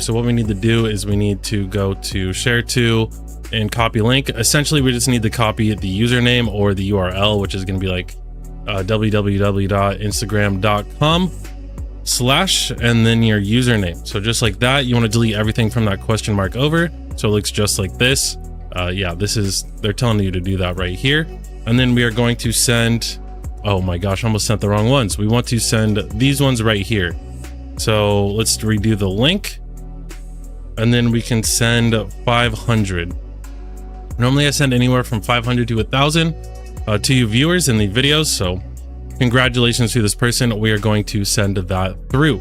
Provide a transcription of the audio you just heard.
So what we need to do is we need to go to share to and copy link. Essentially, we just need to copy the username or the URL, which is going to be like www.instagram.com/ and then your username. So just like that, you want to delete everything from that question mark over. So it looks just like this. Yeah, they're telling you to do that right here. And then we are going to send, oh my gosh, I almost sent the wrong ones. We want to send these ones right here. So let's redo the link. And then we can send 500. Normally I send anywhere from 500 to 1,000 to you viewers in the videos. So congratulations to this person. We are going to send that through.